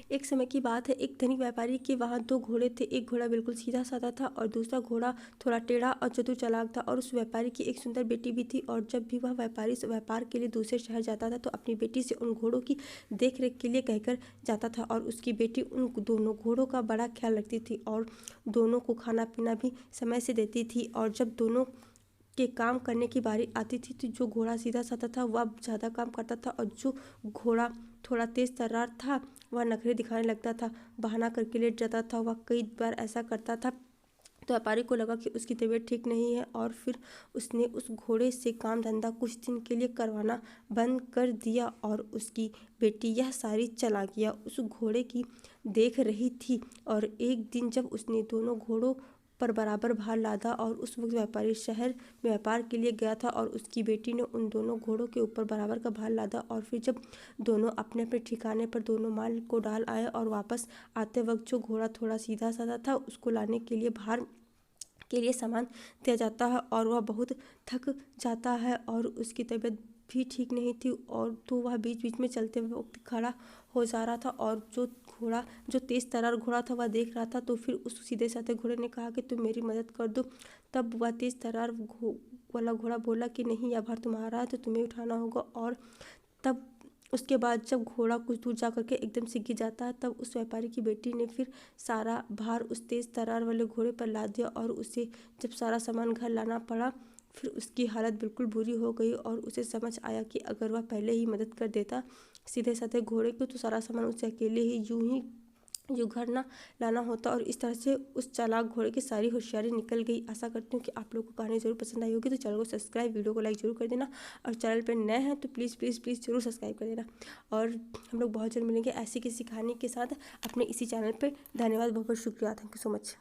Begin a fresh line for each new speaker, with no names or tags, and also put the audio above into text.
एक समय की बात है, एक धनिक व्यापारी के वहाँ दो घोड़े थे। एक घोड़ा बिल्कुल सीधा साधा था और दूसरा घोड़ा थोड़ा टेढ़ा और चतुर चालाक था। और उस व्यापारी की एक सुंदर बेटी भी थी। और जब भी वह व्यापारी व्यापार के लिए दूसरे शहर जाता था तो अपनी बेटी से उन घोड़ों की देख रेख के लिए कहकर जाता था। और उसकी बेटी उन दोनों घोड़ों का बड़ा ख्याल रखती थी और दोनों को खाना पीना भी समय से देती थी। और जब दोनों के काम करने की बारी आती थी तो जो घोड़ा सीधा साधा था वह ज़्यादा काम करता था, और जो घोड़ा थोड़ा तेज तर्रार था वह नखरे दिखाने लगता था, बहाना करके लेट जाता था। वह कई बार ऐसा करता था तो व्यापारी को लगा कि उसकी तबीयत ठीक नहीं है, और फिर उसने उस घोड़े से काम धंधा कुछ दिन के लिए करवाना बंद कर दिया। और उसकी बेटी यह सारी चालाकियाँ उस घोड़े की देख रही थी। और एक दिन जब उसने दोनों घोड़ों पर बराबर भार लादा और उस वक्त व्यापारी शहर में व्यापार के लिए गया था, और उसकी बेटी ने उन दोनों घोड़ों के ऊपर बराबर का भार लादा। और फिर जब दोनों अपने अपने ठिकाने पर दोनों माल को डाल आए और वापस आते वक्त जो घोड़ा थोड़ा सीधा साधा था उसको लाने के लिए भार के लिए सामान दिया जाता है और वह बहुत थक जाता है और उसकी तबीयत भी ठीक नहीं थी, और तो वह बीच बीच में चलते वक्त खड़ा हो जा रहा था। और जो तेज़ तर्रार घोड़ा था वह देख रहा था। तो फिर उस सीधे साधे घोड़े ने कहा कि तुम मेरी मदद कर दो। तब वह तेज़ तर्रार वाला घोड़ा बोला कि नहीं, यह भार तुम्हारा है तो तुम्हें उठाना होगा। और तब उसके बाद जब घोड़ा कुछ दूर जा करके एकदम से गिर जाता है, तब उस व्यापारी की बेटी ने फिर सारा भार उस तेज़ तर्रार वाले घोड़े पर लाद दिया। और उसे जब सारा सामान घर लाना पड़ा फिर उसकी हालत बिल्कुल बुरी हो गई, और उसे समझ आया कि अगर वह पहले ही मदद कर देता सीधे साधे घोड़े को तो सारा सामान उसे अकेले ही यूं घर ना लाना होता। और इस तरह से उस चालाक घोड़े की सारी होशियारी निकल गई। आशा करती हूँ कि आप लोगों को कहानी ज़रूर पसंद आई होगी। तो चैनल को सब्सक्राइब, वीडियो को लाइक जरूर कर देना, और चैनल पर नए हैं तो प्लीज़ प्लीज़ प्लीज़ जरूर सब्सक्राइब कर देना। और हम लोग बहुत जल्द मिलेंगे ऐसी किसी कहानी के साथ अपने इसी चैनल पर। धन्यवाद, बहुत बहुत शुक्रिया, थैंक यू सो मच।